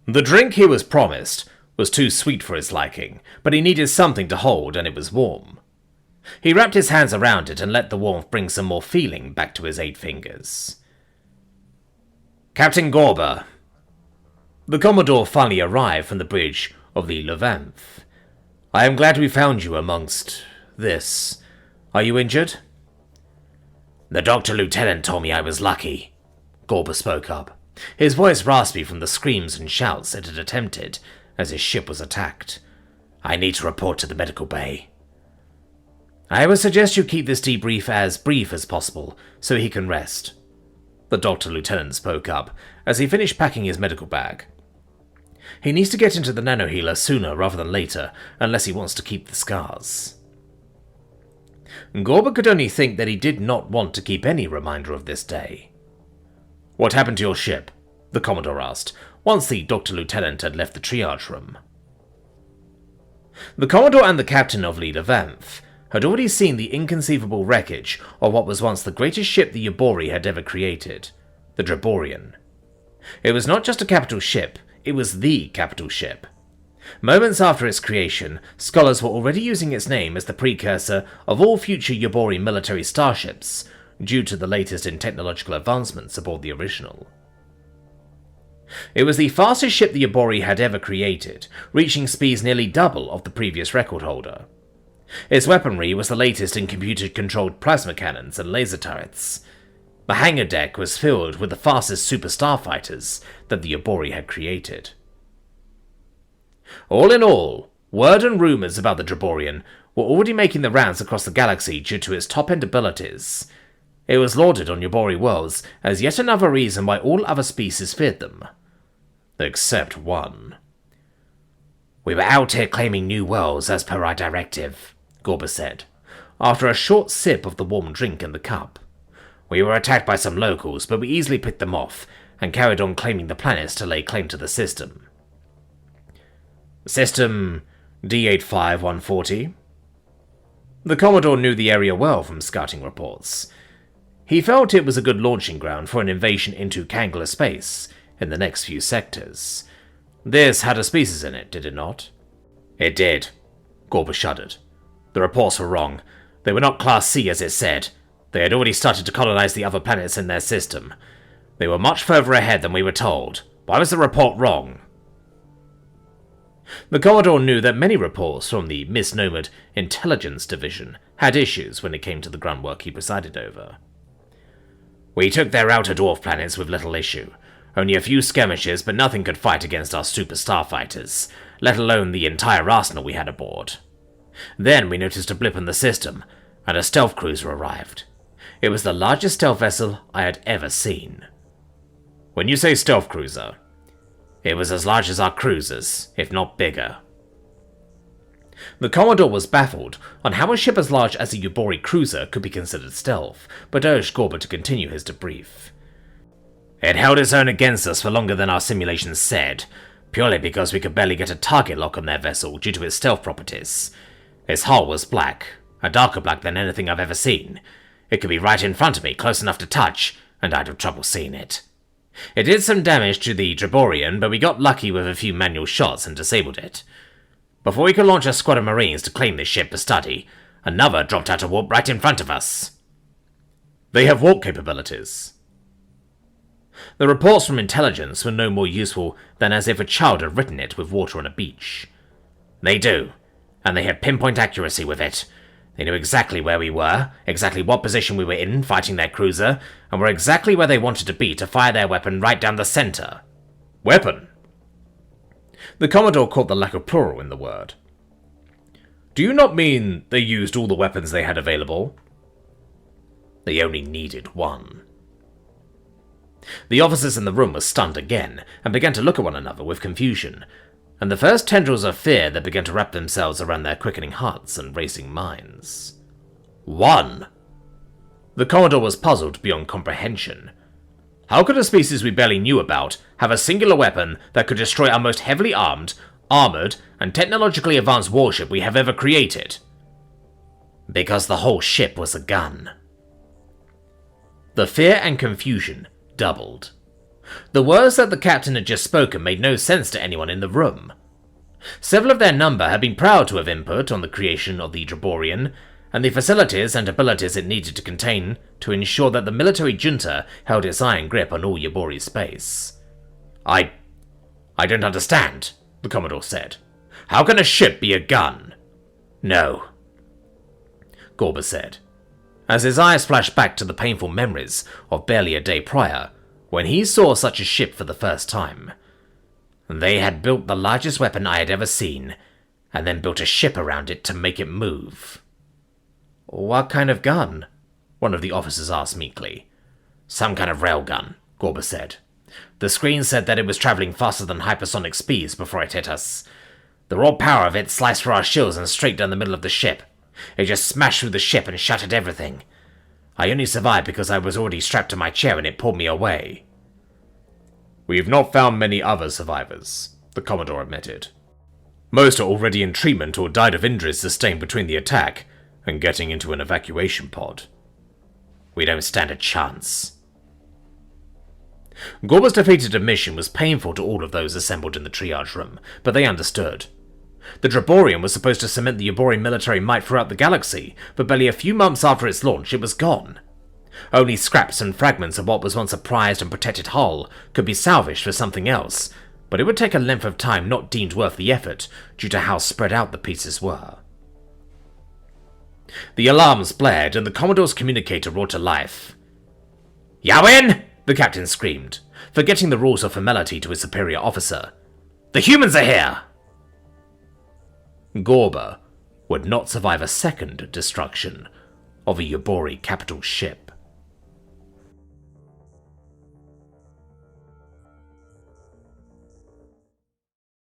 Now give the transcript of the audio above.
The drink he was promised was too sweet for his liking, but he needed something to hold, and it was warm. He wrapped his hands around it and let the warmth bring some more feeling back to his 8 fingers. Captain Gorber. The Commodore finally arrived from the bridge of the Levanth. I am glad we found you amongst this. Are you injured? The Doctor Lieutenant told me I was lucky, Gorber spoke up, his voice raspy from the screams and shouts it had attempted as his ship was attacked. I need to report to the medical bay. I would suggest you keep this debrief as brief as possible so he can rest. The Doctor Lieutenant spoke up as he finished packing his medical bag. He needs to get into the nanohealer sooner rather than later, unless he wants to keep the scars. Gorber could only think that he did not want to keep any reminder of this day. What happened to your ship? The Commodore asked, once the Doctor Lieutenant had left the triage room. The Commodore and the Captain of Levanth had already seen the inconceivable wreckage of what was once the greatest ship the Yabori had ever created, the Dreborian. It was not just a capital ship, it was the capital ship. Moments after its creation, scholars were already using its name as the precursor of all future Yabori military starships, due to the latest in technological advancements aboard the original. It was the fastest ship the Yabori had ever created, reaching speeds nearly double of the previous record holder. Its weaponry was the latest in computer-controlled plasma cannons and laser turrets. The hangar deck was filled with the fastest super starfighters that the Yabori had created. All in all, word and rumours about the Dreborian were already making the rounds across the galaxy due to its top-end abilities. It was lauded on Yabori worlds as yet another reason why all other species feared them. Except one. We were out here claiming new worlds as per our directive, Gorber said, after a short sip of the warm drink in the cup. We were attacked by some locals, but we easily picked them off and carried on claiming the planets to lay claim to the system. System D85140? The Commodore knew the area well from scouting reports. He felt it was a good launching ground for an invasion into Kangler space in the next few sectors. This had a species in it, did it not? It did. Gorber shuddered. The reports were wrong. They were not Class C as it said. They had already started to colonize the other planets in their system. They were much further ahead than we were told. Why was the report wrong? The Commodore knew that many reports from the misnomered Intelligence Division had issues when it came to the grunt work he presided over. We took their outer dwarf planets with little issue. Only a few skirmishes, but nothing could fight against our super starfighters, let alone the entire arsenal we had aboard. Then we noticed a blip in the system, and a stealth cruiser arrived. It was the largest stealth vessel I had ever seen. When you say stealth cruiser, it was as large as our cruisers, if not bigger. The Commodore was baffled on how a ship as large as a Yabori cruiser could be considered stealth, but urged Gorber to continue his debrief. It held its own against us for longer than our simulations said, purely because we could barely get a target lock on their vessel due to its stealth properties. Its hull was black, a darker black than anything I've ever seen. It could be right in front of me, close enough to touch, and I'd have trouble seeing it. It did some damage to the Dreborian, but we got lucky with a few manual shots and disabled it. Before we could launch a squad of Marines to claim this ship for study, another dropped out of warp right in front of us. They have warp capabilities. The reports from intelligence were no more useful than as if a child had written it with water on a beach. They do, and they had pinpoint accuracy with it. They knew exactly where we were, exactly what position we were in fighting their cruiser, and were exactly where they wanted to be to fire their weapon right down the center. Weapon? The Commodore caught the lack of plural in the word. Do you not mean they used all the weapons they had available? They only needed one. The officers in the room were stunned again, and began to look at one another with confusion, and the first tendrils of fear that began to wrap themselves around their quickening hearts and racing minds. One! The Commodore was puzzled beyond comprehension. How could a species we barely knew about have a singular weapon that could destroy our most heavily armed, armored, and technologically advanced warship we have ever created? Because the whole ship was a gun. The fear and confusion doubled. The words that the captain had just spoken made no sense to anyone in the room. Several of their number had been proud to have input on the creation of the Draborian, and the facilities and abilities it needed to contain to ensure that the military junta held its iron grip on all Yabori space. I don't understand, the Commodore said. How can a ship be a gun? No, Gorba said, as his eyes flashed back to the painful memories of barely a day prior, when he saw such a ship for the first time. They had built the largest weapon I had ever seen, and then built a ship around it to make it move. What kind of gun? One of the officers asked meekly. Some kind of railgun, Gorba said. The screen said that it was traveling faster than hypersonic speeds before it hit us. The raw power of it sliced through our shields and straight down the middle of the ship. It just smashed through the ship and shattered everything. I only survived because I was already strapped to my chair and it pulled me away. We've not found many other survivors, the Commodore admitted. Most are already in treatment or died of injuries sustained between the attack and getting into an evacuation pod. We don't stand a chance. Gorba's defeated admission was painful to all of those assembled in the triage room, but they understood. The Draborian was supposed to cement the Yabori military might throughout the galaxy, but barely a few months after its launch it was gone. Only scraps and fragments of what was once a prized and protected hull could be salvaged for something else, but it would take a length of time not deemed worth the effort due to how spread out the pieces were. The alarms blared and the Commodore's communicator roared to life. Yawin! The captain screamed, forgetting the rules of formality to his superior officer. The humans are here! Gorba would not survive a second destruction of a Yabori capital ship.